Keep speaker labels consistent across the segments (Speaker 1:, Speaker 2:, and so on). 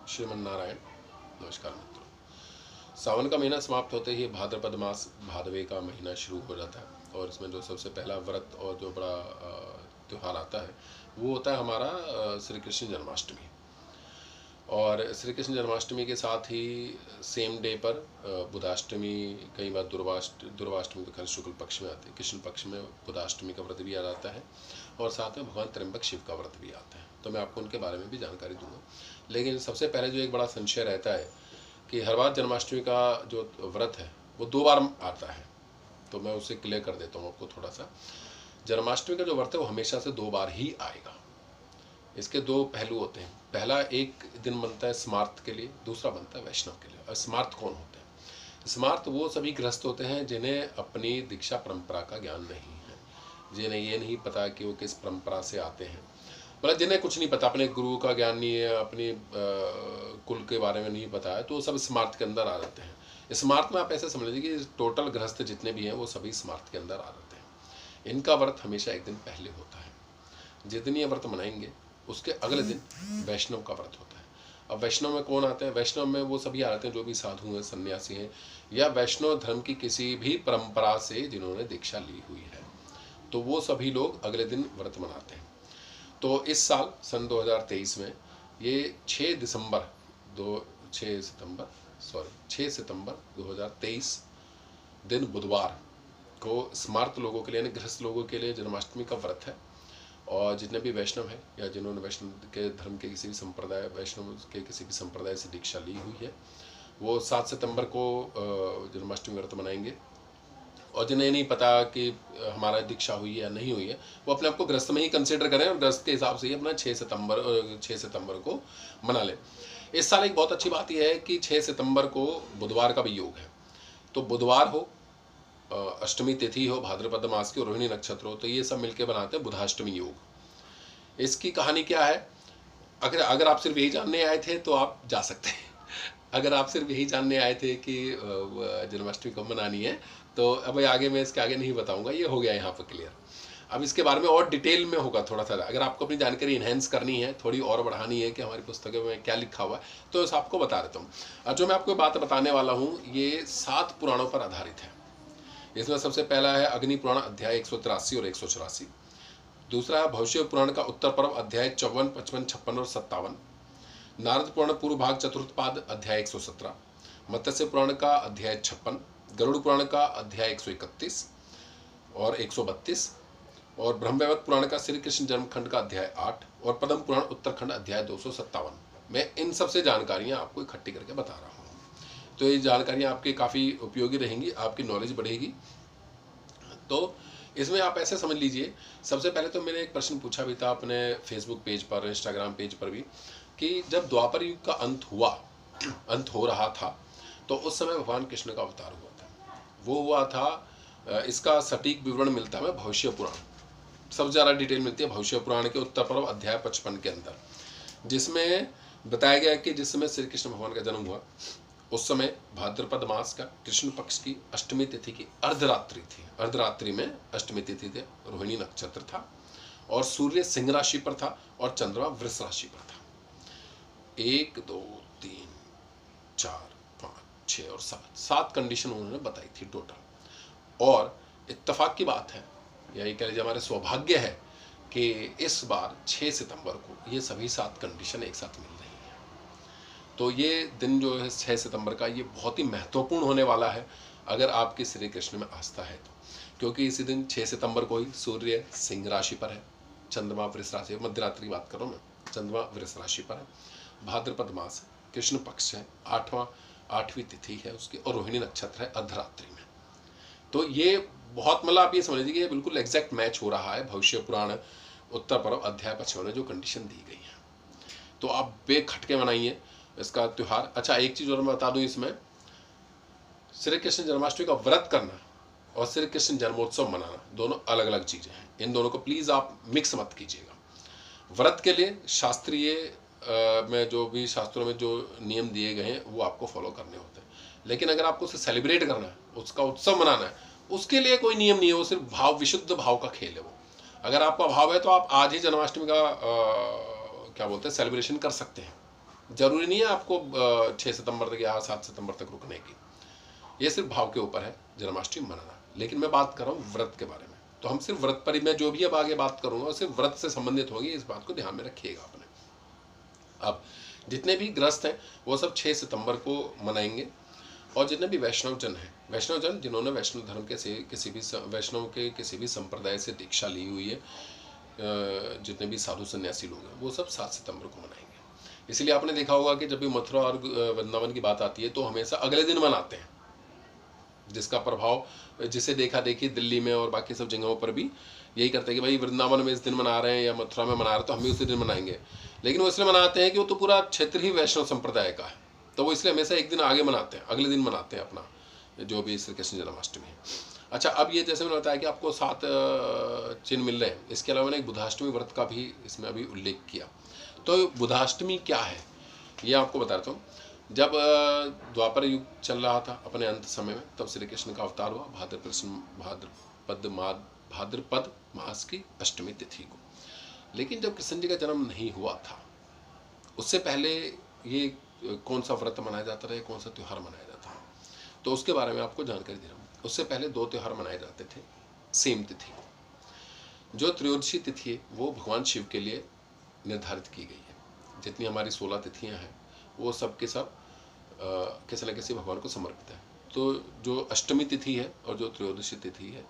Speaker 1: श्रीमन नारायण। नमस्कार मित्रों। सावन का महीना समाप्त होते ही भाद्रपद मास भादवे का महीना शुरू हो जाता है और इसमें जो सबसे पहला व्रत और जो बड़ा त्यौहार आता है वो होता है हमारा श्री कृष्ण जन्माष्टमी। और श्री कृष्ण जन्माष्टमी के साथ ही सेम डे पर बुधाष्टमी, कई बार दुर्वाष्टमी तो खैर शुक्ल पक्ष में आती है, कृष्ण पक्ष में बुधाष्टमी का व्रत भी आ जाता है और साथ में भगवान त्र्यंबक शिव का व्रत भी आता है। तो मैं आपको उनके बारे में भी जानकारी दूंगा। लेकिन सबसे पहले जो एक बड़ा संशय रहता है कि हर बार जन्माष्टमी का जो व्रत है वो 2 बार आता है, तो मैं उसे क्लियर कर देता हूँ आपको थोड़ा सा। जन्माष्टमी का जो व्रत है वो हमेशा से 2 बार ही आएगा। इसके 2 पहलू होते हैं। पहला एक दिन बनता है स्मार्त के लिए, दूसरा बनता है वैष्णव के लिए। और स्मार्त कौन होते हैं? स्मार्त वो सभी गृहस्थ होते हैं जिन्हें अपनी दीक्षा परंपरा का ज्ञान नहीं है, जिन्हें ये नहीं पता कि वो किस परंपरा से आते हैं, मतलब जिन्हें कुछ नहीं पता, अपने गुरु का ज्ञान नहीं है, अपनी कुल के बारे में नहीं पता है, तो वो सब स्मार्त के अंदर आ जाते हैं। स्मार्त में आप ऐसे समझ लीजिए कि टोटल गृहस्थ जितने भी हैं वो सभी स्मार्त के अंदर आ जाते हैं। इनका व्रत हमेशा एक दिन पहले होता है। जिस दिन ये व्रत मनाएंगे उसके अगले दिन वैष्णव का व्रत होता है। अब वैष्णव में कौन आते हैं? वैष्णव में वो सभी आते हैं जो भी साधु हैं, सन्यासी हैं, या वैष्णव धर्म की किसी भी परंपरा से जिन्होंने दीक्षा ली हुई है, तो वो सभी लोग अगले दिन व्रत मनाते हैं। तो इस साल सन 2023 में ये 6 सितंबर 2023 दिन बुधवार को स्मार्त लोगों के लिए, यानी गृहस्थ लोगों के लिए जन्माष्टमी का व्रत है। और जितने भी वैष्णव हैं या जिन्होंने वैष्णव के धर्म के किसी भी संप्रदाय, वैष्णव के किसी भी संप्रदाय से दीक्षा ली हुई है, वो 7 सितंबर को जन्माष्टमी व्रत मनाएंगे। और जिन्हें नहीं पता कि हमारा दीक्षा हुई है या नहीं हुई है, वो अपने आप को ग्रस्त में ही कंसिडर करें और ग्रस्त के हिसाब से ही अपना 6 सितंबर को मना लें। इस साल एक बहुत अच्छी बात यह है कि 6 सितंबर को बुधवार का भी योग है। तो बुधवार हो, अष्टमी तिथि हो, भाद्रपद मास की, रोहिणी नक्षत्र हो, तो ये सब मिलकर बनाते हैं बुधाष्टमी योग। इसकी कहानी क्या है? अगर आप सिर्फ यही जानने आए थे तो आप जा सकते हैं। अगर आप सिर्फ यही जानने आए थे कि जन्माष्टमी कब मनानी है, तो अब आगे मैं इसके आगे नहीं बताऊंगा, ये हो गया यहाँ पर क्लियर। अब इसके बारे में और डिटेल में होगा थोड़ा सा। अगर आपको अपनी जानकारी इन्हेंस करनी है, थोड़ी और बढ़ानी है कि हमारी पुस्तकों में क्या लिखा हुआ है, तो इस आपको बता देता हूँ। और जो मैं आपको बात बताने वाला हूँ ये 7 पुराणों पर आधारित है। इसमें सबसे पहला है अग्नि पुराण अध्याय 183 और 184। दूसरा है भविष्य पुराण का उत्तर पर्व अध्याय 54, 55, 56 और 57। नारद पुराण पूर्व भाग चतुर्थ पाद अध्याय 117। मत्स्य पुराण का अध्याय 56। गरुड़ पुराण का अध्याय 131 और 132। और ब्रह्मवैवर्त पुराण का श्री कृष्ण जन्मखंड का अध्याय 8 और पद्म पुराण उत्तरखंड अध्याय 257। मैं इन सबसे जानकारियां आपको इकट्ठी करके बता रहा हूँ। तो ये जानकारियां आपकी काफ़ी उपयोगी रहेंगी, आपकी नॉलेज बढ़ेगी। तो इसमें आप ऐसे समझ लीजिए, सबसे पहले तो मैंने एक प्रश्न पूछा भी था अपने फेसबुक पेज पर, इंस्टाग्राम पेज पर भी, कि जब द्वापर युग का अंत हो रहा था, तो उस समय भगवान कृष्ण का अवतार हुआ था। वो हुआ था, इसका सटीक विवरण मिलता है भविष्य पुराण, सबसे ज़्यादा डिटेल मिलती है भविष्य पुराण के उत्तर पर्व अध्याय 55 के अंदर, जिसमें बताया गया कि जिस समय श्री कृष्ण भगवान का जन्म हुआ उस समय भाद्रपद मास का कृष्ण पक्ष की अष्टमी तिथि की अर्धरात्रि थी। अर्धरात्रि में अष्टमी तिथि थे, रोहिणी नक्षत्र था और सूर्य सिंह राशि पर था और चंद्रमा वृष राशि पर था। 1, 2, 3, 4, 5, 6 और 7 कंडीशन उन्होंने बताई थी टोटल। और इत्तेफाक की बात है, यही कह लीजिए हमारे सौभाग्य है कि इस बार 6 सितंबर को ये सभी 7 कंडीशन एक साथ मिल रही है। तो ये दिन जो है 6 सितंबर का, ये बहुत ही महत्वपूर्ण होने वाला है अगर आपकी श्री कृष्ण में आस्था है तो, क्योंकि इसी दिन 6 सितंबर को ही सूर्य सिंह राशि पर है, चंद्रमा वृष राशि, मध्य रात्रि की बात कर रहा हूँ मैं, चंद्रमा वृष राशि पर है, भाद्रपद मास है, कृष्ण पक्ष है, 8वीं तिथि है उसकी, और रोहिणी नक्षत्र है अर्धरात्रि में। तो ये बहुत, मतलब आप ये समझ लीजिए कि बिल्कुल एग्जैक्ट मैच हो रहा है भविष्य पुराण उत्तर पर्व अध्याय 55 में जो कंडीशन दी गई है। तो आप बेखटके मनाइए इसका त्यौहार। अच्छा, एक चीज और मैं बता दूं, इसमें श्री कृष्ण जन्माष्टमी का व्रत करना और श्री कृष्ण जन्मोत्सव मनाना दोनों अलग अलग चीजें हैं। इन दोनों को प्लीज आप मिक्स मत कीजिएगा। व्रत के लिए शास्त्रीय में जो भी शास्त्रों में जो नियम दिए गए हैं वो आपको फॉलो करने होते हैं, लेकिन अगर आपको उसे सेलिब्रेट करना है, उसका उत्सव मनाना है, उसके लिए कोई नियम नहीं है, वो सिर्फ भाव, विशुद्ध भाव का खेल है वो। अगर आपका भाव है तो आप आज ही जन्माष्टमी का क्या बोलते हैं सेलिब्रेशन कर सकते हैं, जरूरी नहीं है आपको 6 सितंबर तक या 7 सितंबर तक रुकने की, ये सिर्फ भाव के ऊपर है जन्माष्टमी मनाना। लेकिन मैं बात कर रहा हूँ व्रत के बारे में, तो हम सिर्फ व्रत पर ही, मैं जो भी अब आगे बात करूंगा सिर्फ व्रत से संबंधित होगी, इस बात को ध्यान में रखिएगा अपने। अब जितने भी ग्रस्त हैं वो सब 6 सितंबर को मनाएंगे, और जितने भी वैष्णव जन हैं, वैष्णव जन जिन्होंने वैष्णव धर्म के से किसी भी वैष्णव के किसी भी संप्रदाय से दीक्षा ली हुई है, जितने भी साधु सन्यासी लोग हैं, वो सब 7 सितंबर को मनाएंगे। इसलिए आपने देखा होगा कि जब भी मथुरा और वृंदावन की बात आती है तो हमेशा अगले दिन मनाते हैं, जिसका प्रभाव जिसे देखा देखी दिल्ली में और बाकी सब जगहों पर भी यही करते हैं कि भाई वृंदावन में इस दिन मना रहे हैं या मथुरा में मना रहे हैं तो हम भी उसी दिन मनाएंगे। लेकिन वो इसलिए मनाते हैं कि वो तो पूरा क्षेत्र ही वैष्णव संप्रदाय का है, तो वो इसलिए हमेशा एक दिन आगे मनाते हैं, अगले दिन मनाते हैं अपना जो भी श्री कृष्ण जन्माष्टमी है। अच्छा, अब ये जैसे मैंने बताया कि आपको 7 चिन्ह मिल रहे हैं, इसके अलावा मैंने एक बुधाष्टमी व्रत का भी इसमें अभी उल्लेख किया। तो बुधाष्टमी क्या है ये आपको बता रहा हूँ। जब द्वापर युग चल रहा था अपने अंत समय में, तब श्री कृष्ण का अवतार हुआ भाद्रपद मास की अष्टमी तिथि को। लेकिन जब कृष्ण जी का जन्म नहीं हुआ था, उससे पहले ये कौन सा व्रत मनाया जाता था, कौन सा त्यौहार मनाया जाता था, तो उसके बारे में आपको जानकारी दे रहा हूँ। उससे पहले 2 त्यौहार मनाए जाते थे सेम तिथि। जो त्रयोदशी तिथि है वो भगवान शिव के लिए निर्धारित की गई है। जितनी हमारी 16 तिथियां हैं वो सब के सब किसी न किसी भगवान को समर्पित है। तो जो अष्टमी तिथि है और जो त्रयोदशी तिथि है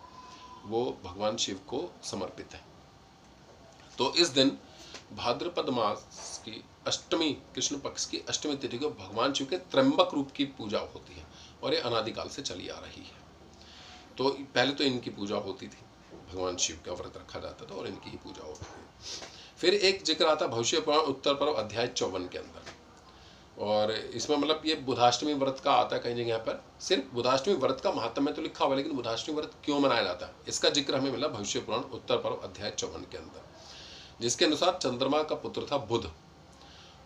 Speaker 1: वो भगवान शिव को समर्पित है। तो इस दिन भाद्रपद मास की अष्टमी, कृष्ण पक्ष की अष्टमी तिथि को भगवान शिव के त्र्यंबक रूप की पूजा होती है, और ये अनादिकाल से चली आ रही है। तो पहले तो इनकी पूजा होती थी, भगवान शिव का व्रत रखा जाता था और इनकी ही पूजा होती थी। फिर एक जिक्र आता भविष्य पुराण उत्तर पर्व अध्याय 54 के अंदर, और इसमें मतलब ये बुधाष्टमी व्रत का आता है कहीं जगह पर। सिर्फ बुधाष्टमी व्रत का महात्म्य तो लिखा हुआ, लेकिन बुधाष्टमी व्रत क्यों मनाया जाता है इसका जिक्र हमें मिला भविष्य पुराण उत्तर पर्व अध्याय 54 के अंदर, जिसके अनुसार चंद्रमा का पुत्र था बुध,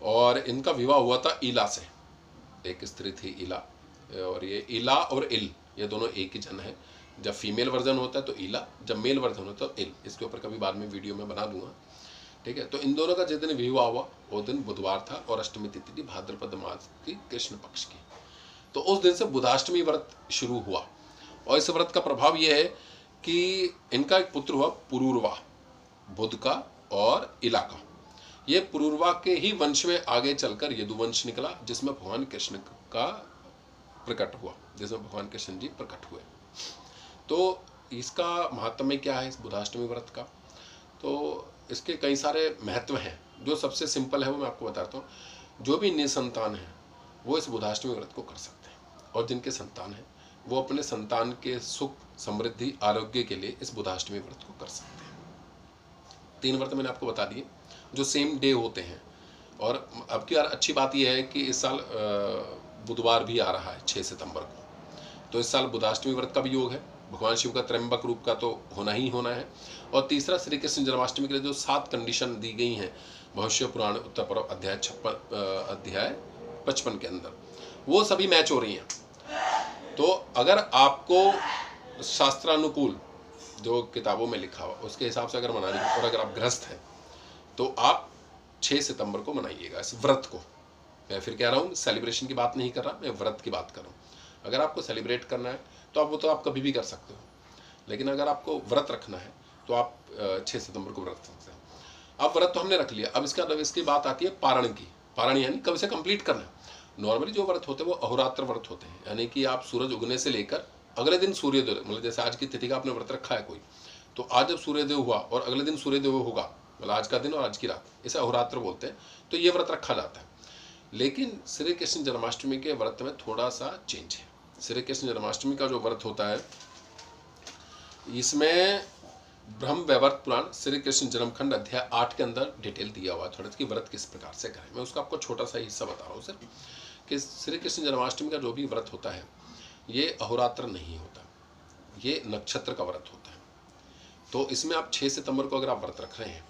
Speaker 1: और इनका विवाह हुआ था ईला से। एक स्त्री थी ईला, और ये ईला और इल ये दोनों एक ही जन है। जब फीमेल वर्जन होता है तो ईला, जब मेल वर्जन होता है तो इल। इसके ऊपर कभी बाद में वीडियो में बना दूंगा, ठीक है। तो इन दोनों का जिस दिन विवाह हुआ वो दिन बुधवार था, और अष्टमी तिथि थी भाद्रपद मास की कृष्ण पक्ष की। तो उस दिन से बुधाष्टमी व्रत शुरू हुआ, और इस व्रत का प्रभाव यह है कि इनका एक पुत्र हुआ पुरूरवा, बुध का और इला का। ये पुरूरवा के ही वंश में आगे चलकर यदुवंश निकला, जिसमें भगवान कृष्ण का प्रकट हुआ, जिसमें भगवान कृष्ण जी प्रकट हुए। तो इसका महात्म्य क्या है इस बुधाष्टमी व्रत का, तो इसके कई सारे महत्व हैं। जो सबसे सिंपल है वो मैं आपको बताता हूँ। जो भी निसंतान है वो इस बुधाष्टमी व्रत को कर सकते हैं, और जिनके संतान है वो अपने संतान के सुख, समृद्धि, आरोग्य के लिए इस बुधाष्टमी व्रत को कर सकते हैं। 3 व्रत मैंने आपको बता दिए जो सेम डे होते हैं। और अब की बार अच्छी बात यह है कि इस साल बुधवार भी आ रहा है 6 सितंबर को, तो इस साल बुधाष्टमी व्रत का भी योग है। भगवान शिव का त्र्यंबक रूप का तो होना ही होना है। और तीसरा, श्री कृष्ण जन्माष्टमी के लिए जो 7 कंडीशन दी गई हैं भविष्य पुराण उत्तर पर्व अध्याय 55 के अंदर, वो सभी मैच हो रही हैं। तो अगर आपको शास्त्रानुकूल जो किताबों में लिखा हुआ उसके हिसाब से अगर मनानी है, और अगर आप गृहस्थ हैं तो आप 6 सितंबर को मनाइएगा इस व्रत को। मैं फिर कह रहा हूँ, सेलिब्रेशन की बात नहीं कर रहा, मैं व्रत की बात कर रहा हूँ। अगर आपको सेलिब्रेट करना है तो आप वो तो आप कभी भी कर सकते हो, लेकिन अगर आपको व्रत रखना है तो आप 6 सितंबर को व्रत रख सकते हैं। अब व्रत तो हमने रख लिया, अब इसकी बात आती है पारण की। पारण यानी कब से कंप्लीट करना है। नॉर्मली जो व्रत होते हैं वो अहोरात्र व्रत होते हैं, यानी कि आप सूरज उगने से लेकर अगले दिन सूर्योदय, मतलब जैसे आज की तिथि का आपने व्रत रखा है कोई, तो आज जब सूर्योदय हुआ और अगले दिन सूर्योदय होगा, मतलब आज का दिन और आज की रात, इसे अहोरात्र बोलते हैं। तो ये व्रत रखा जाता है। लेकिन श्री कृष्ण जन्माष्टमी के व्रत में थोड़ा सा चेंज है। श्री कृष्ण जन्माष्टमी का जो व्रत होता है इसमें ब्रह्म वैवर्त पुराण श्री कृष्ण जन्मखंड अध्याय 8 के अंदर डिटेल दिया हुआ है थोड़ा कि व्रत किस प्रकार से करें। मैं उसका आपको छोटा सा हिस्सा बता रहा हूँ सिर्फ, कि श्री कृष्ण जन्माष्टमी का जो भी व्रत होता है ये अहोरात्र नहीं होता, ये नक्षत्र का व्रत होता है। तो इसमें आप 6 सितंबर को अगर आप व्रत रख रहे हैं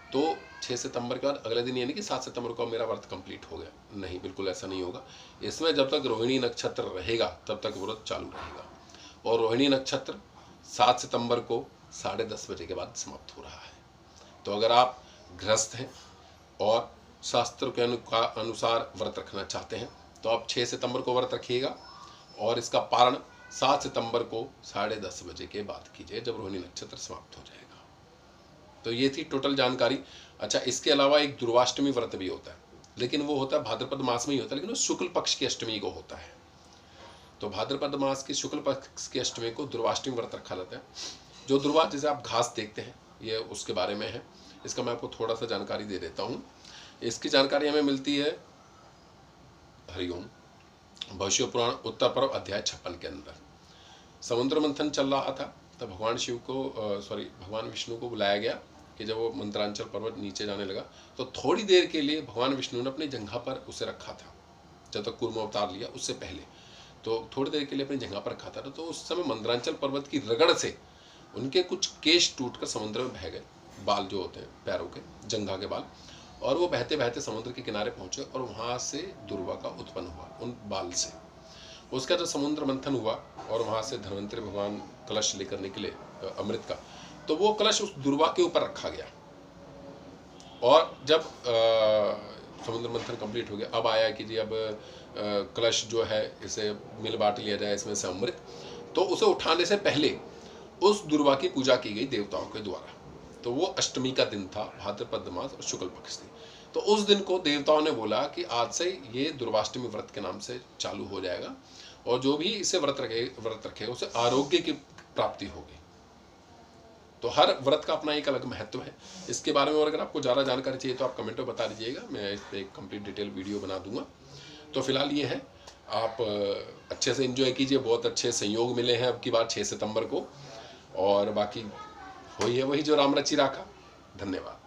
Speaker 1: तो 6 सितंबर के बाद अगले दिन यानी कि 7 सितंबर को मेरा व्रत कंप्लीट हो गया, नहीं, बिल्कुल ऐसा नहीं होगा। इसमें जब तक रोहिणी नक्षत्र रहेगा तब तक व्रत चालू रहेगा, और रोहिणी नक्षत्र 7 सितंबर को 10:30 बजे के बाद समाप्त हो रहा है। तो अगर आप गृहस्थ हैं और शास्त्र के अनुसार व्रत रखना चाहते हैं तो आप 6 सितंबर को व्रत रखिएगा और इसका पारण 7 सितंबर को 10:30 बजे के बाद कीजिए, जब रोहिणी नक्षत्र समाप्त हो जाएगा। तो ये थी टोटल जानकारी। अच्छा, इसके अलावा एक दुर्वाष्टमी व्रत भी होता है, लेकिन वो होता है भाद्रपद मास में ही होता है, लेकिन वो शुक्ल पक्ष की अष्टमी को होता है। तो भाद्रपद मास की शुक्ल पक्ष की अष्टमी को दुर्वाष्टमी व्रत रखा जाता है। जो दुर्वा जैसे आप घास देखते हैं, ये उसके बारे में है। इसका मैं आपको थोड़ा सा जानकारी दे देता हूँ। इसकी जानकारी हमें मिलती है हरिओम भविष्य पुराण उत्तर पर्व अध्याय 56 के अंदर। समुद्र मंथन चल रहा था तब भगवान शिव को भगवान विष्णु को बुलाया गया कि जब वो मंत्रांचल पर्वत नीचे जाने लगा तो थोड़ी देर के लिए भगवान विष्णु ने अपनी जंघा पर उसे रखा था। जब तक कूर्म अवतार लिया उससे पहले तो थोड़ी देर के लिए अपनी जंघा पर रखा था। तो उस समय मंत्रांचल पर्वत की रगड़ से उनके कुछ केश टूटकर समुद्र में बह गए, बाल जो होते हैं पैरों के, जंघा के बाल, और वो बहते बहते समुद्र के किनारे पहुंचे और वहाँ से दुर्वा का उत्पन्न हुआ उन बाल से। उसका जब समुद्र मंथन हुआ और वहाँ से धन्वंतरी भगवान कलश लेकर निकले अमृत का, तो वो कलश उस दुर्वा के ऊपर रखा गया। और जब समुद्र मंथन कंप्लीट हो गया, अब आया कि जी अब कलश जो है इसे मिल बांट लिया जाए इसमें से अमृत। तो उसे उठाने से पहले उस दुर्वा की पूजा की गई देवताओं के द्वारा। तो वो अष्टमी का दिन था, भाद्रपद मास और शुक्ल पक्ष थी। तो उस दिन को देवताओं ने बोला कि आज से ये दुर्वाष्टमी व्रत के नाम से चालू हो जाएगा और जो भी इसे व्रत रखेगा उसे आरोग्य की प्राप्ति होगी। तो हर व्रत का अपना एक अलग महत्व है। इसके बारे में और अगर आपको ज़्यादा जानकारी चाहिए तो आप कमेंट में बता दीजिएगा, मैं इस पर एक कंप्लीट डिटेल वीडियो बना दूंगा। तो फिलहाल ये है, आप अच्छे से एंजॉय कीजिए। बहुत अच्छे संयोग मिले हैं अब की बार 6 सितंबर को, और बाकी वही है वही जो राम रचि राखा। धन्यवाद।